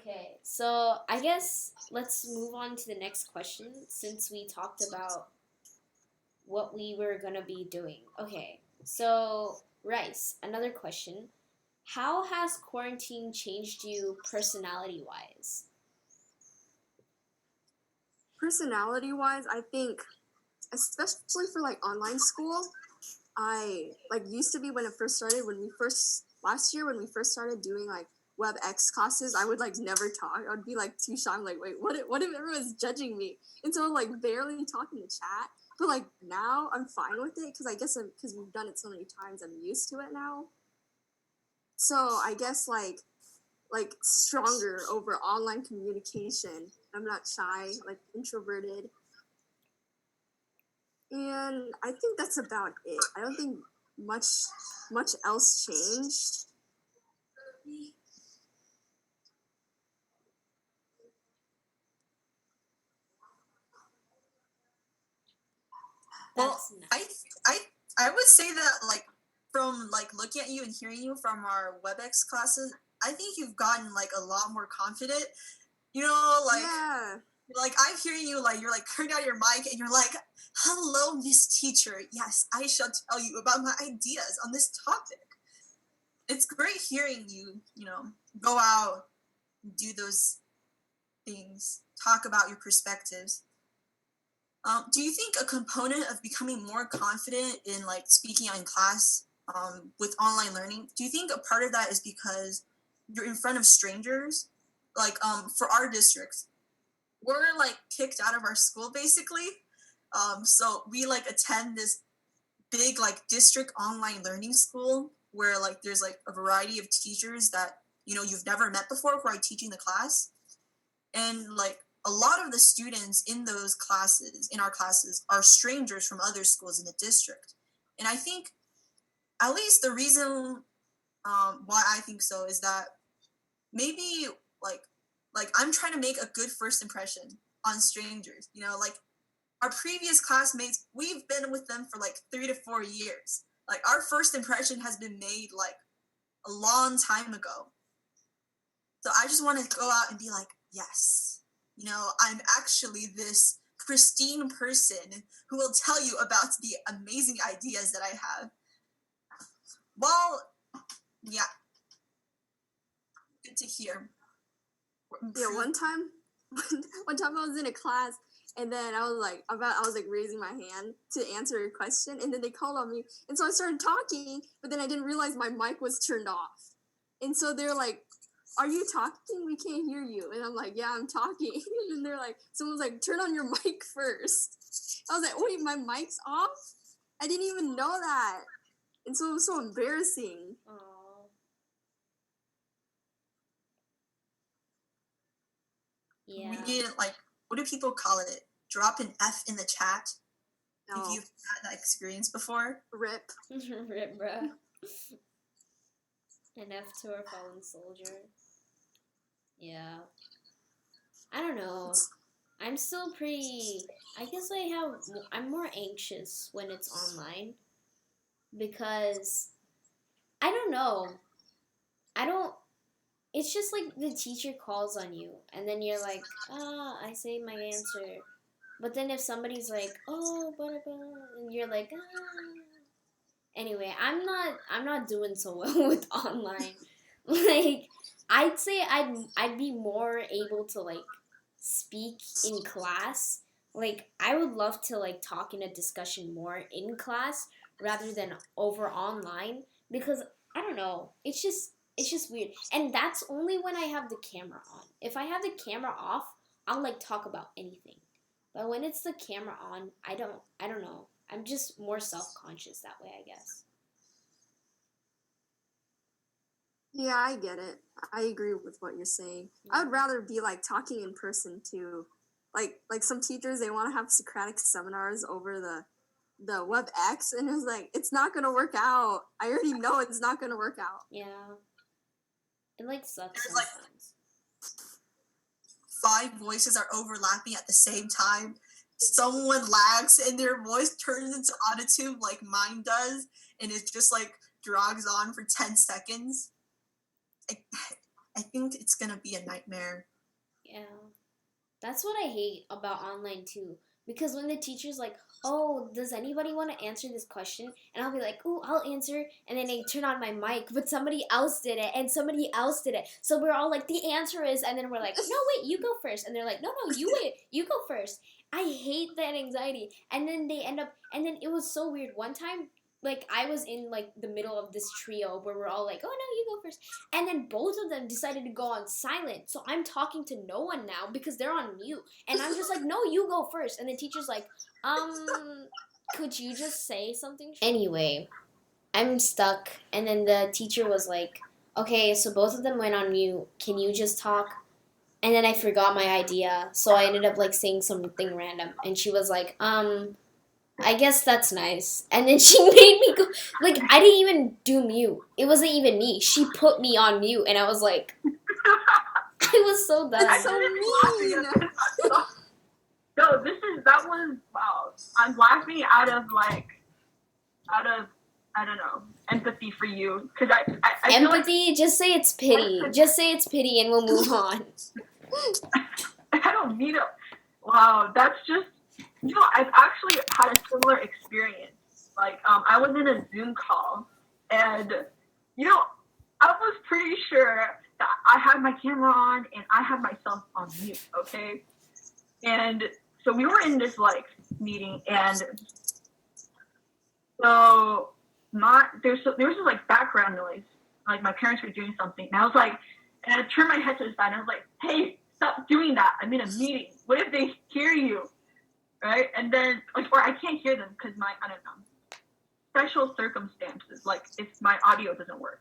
Okay, so I guess let's move on to the next question since we talked about what we were gonna be doing. Okay, so Rice, another question. How has quarantine changed you personality wise? Personality wise, I think, especially for like online school, I like used to be when it first started, last year when we first started doing like WebEx classes, I would like never talk. I would be like too shy. I'm like, wait, what if everyone's judging me? And so I would like barely talk in the chat. But like now I'm fine with it because I guess because we've done it so many times, I'm used to it now. So I guess like stronger over online communication. I'm not shy, like introverted. And I think that's about it. I don't think much else changed. Well, I would say that like from like looking at you and hearing you from our WebEx classes, I think you've gotten like a lot more confident. You know, like Yeah. like I'm hearing you like you're like turning out your mic and you're like, "Hello, Miss Teacher. Yes, I shall tell you about my ideas on this topic." It's great hearing you, go out, do those things, talk about your perspectives. Do you think a component of becoming more confident in like speaking in class with online learning, do you think a part of that is because you're in front of strangers? Like for our districts, we're like kicked out of our school basically. So we like attend this big like district online learning school where like there's like a variety of teachers that you've never met before who are teaching the class, and like a lot of the students in those classes, in our classes, are strangers from other schools in the district. And I think at least the reason why I think so is that maybe like I'm trying to make a good first impression on strangers. Like our previous classmates, we've been with them for like 3 to 4 years. Like our first impression has been made like a long time ago. So I just want to go out and be like, yes, I'm actually this pristine person who will tell you about the amazing ideas that I have. Well, yeah. Good to hear. Yeah, one time I was in a class and then I was like raising my hand to answer a question and then they called on me and so I started talking, but then I didn't realize my mic was turned off. And so they're like, "Are you talking? We can't hear you." And I'm like, "Yeah, I'm talking." And they're like, someone's like, "Turn on your mic first." I was like, "Wait, my mic's off? I didn't even know that." And so it was so embarrassing. Aww. Yeah. We need like, what do people call it? Drop an F in the chat. No. If you've had that experience before. Rip. Rip, bruh. An F to our fallen soldier. Yeah. I don't know. I'm still pretty. I guess I'm more anxious when it's online because I don't know. It's just like the teacher calls on you and then you're like, I say my answer. But then if somebody's like, oh, blah, blah, and you're like, Anyway, I'm not doing so well with online. Like, I'd say I'd be more able to like speak in class. Like, I would love to like talk in a discussion more in class rather than over online because I don't know. It's just weird. And that's only when I have the camera on. If I have the camera off, I'll like talk about anything. But when it's the camera on, I don't know. I'm just more self-conscious that way, I guess. Yeah, I get it. I agree with what you're saying. Yeah. I would rather be like talking in person too. Like some teachers, they want to have Socratic seminars over the WebEx, and it's like, it's not gonna work out. I already know it's not gonna work out. Yeah. It like sucks There's sometimes. Like 5 voices are overlapping at the same time. Someone lags and their voice turns into autotune like mine does, and it just like drags on for 10 seconds. I think it's gonna be a nightmare. Yeah. That's what I hate about online too. Because when the teacher's like, oh, does anybody want to answer this question? And I'll be like, ooh, I'll answer. And then they turn on my mic, but somebody else did it, and somebody else did it. So we're all like, the answer is, and then we're like, no, wait, you go first. And they're like, no, you wait, you go first. I hate that anxiety. And then they end up, and then it was so weird. One time, like, I was in, like, the middle of this trio where we're all like, oh, no, you go first. And then both of them decided to go on silent. So I'm talking to no one now because they're on mute. And I'm just like, no, you go first. And the teacher's like, could you just say something? Anyway, I'm stuck. And then the teacher was like, okay, so both of them went on mute. Can you just talk? And then I forgot my idea. So I ended up, like, saying something random. And she was like, I guess that's nice. And then she made me go, like, I didn't even do mute. It wasn't even me. She put me on mute, and I was like, I was so done. That's so mean. No, that was, wow. I'm laughing out of, I don't know, empathy for you. Because I feel like, Empathy? Just say it's pity. Just say it's pity, and we'll move on. I don't need it. Wow, that's just, I've actually had a similar experience. Like, I was in a Zoom call, and, I was pretty sure that I had my camera on, and I had myself on mute, okay? And so we were in this, like, meeting, and so there was this, like, background noise. Like, my parents were doing something, and I was like, and I turned my head to the side, and I was like, hey, stop doing that. I'm in a meeting. What if they hear you? Right? And then, like, or I can't hear them because I don't know, special circumstances, like, if my audio doesn't work.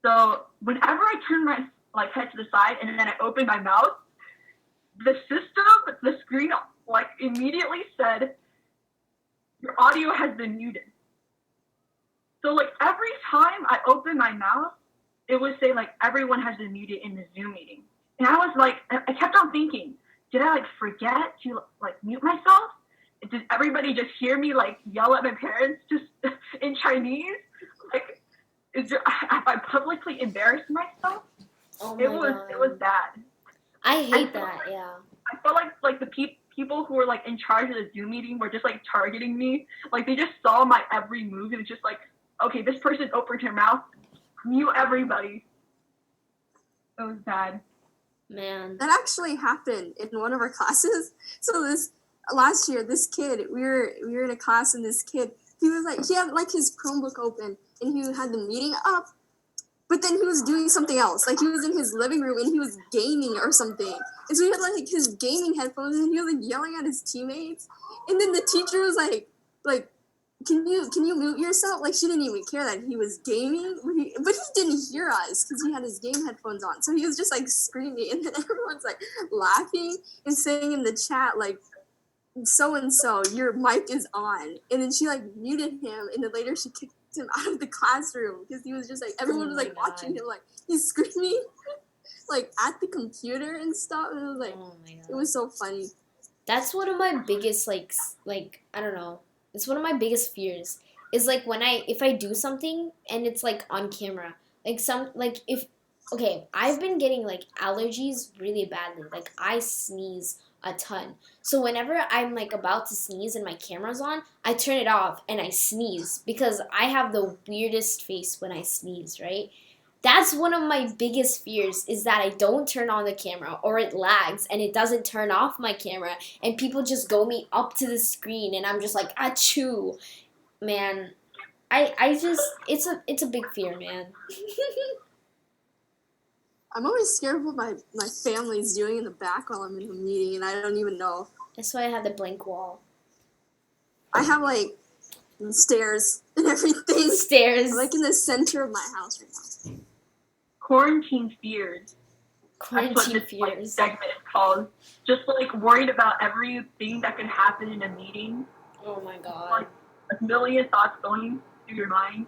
So whenever I turn my, like, head to the side and then I open my mouth, the screen, like, immediately said, your audio has been muted. So, like, every time I open my mouth, it would say, like, everyone has been muted in the Zoom meeting. And I was like, I kept on thinking, did I, like, forget to, like, mute myself? Did everybody just hear me, like, yell at my parents just in Chinese? Like, have I publicly embarrassed myself? Oh It my God. was bad. I hate that, yeah. I felt like the people who were, like, in charge of the Zoom meeting were just, like, targeting me. Like, they just saw my every move and it's just like, okay, this person opened her mouth, mute everybody. It was bad. Man. That actually happened in one of our classes. So last year, this kid, we were in a class, and this kid, he had like his Chromebook open, and he had the meeting up, but then he was doing something else. Like, he was in his living room and he was gaming or something. And so he had like his gaming headphones, and he was like yelling at his teammates. And then the teacher was like, can you mute yourself? Like, she didn't even care that he was gaming, but he didn't hear us because he had his game headphones on. So he was just like screaming, and then everyone's like laughing and saying in the chat, like, so and so, your mic is on. And then she, like, muted him, and then later she kicked him out of the classroom because he was just like, everyone was like watching him, like, he's screaming like at the computer and stuff. And it was like, it was so funny. That's one of my biggest, like I don't know. It's one of my biggest fears is, like, if I do something and it's, like, on camera. Like, I've been getting, like, allergies really badly. Like, I sneeze a ton. So whenever I'm, like, about to sneeze and my camera's on, I turn it off and I sneeze because I have the weirdest face when I sneeze, right? That's one of my biggest fears is that I don't turn on the camera or it lags and it doesn't turn off my camera and people just go me up to the screen and I'm just like, achoo. Man, I just, it's a big fear, man. I'm always scared of what my family's doing in the back while I'm in the meeting, and I don't even know. That's why I have the blank wall. I have, like, stairs and everything. Stairs. I'm, like, in the center of my house right now. Quarantine fears. Quarantine That's what this, like, fears. segment is called. Just, like, worried about everything that could happen in a meeting. Oh my God. Like, a million thoughts going through your mind.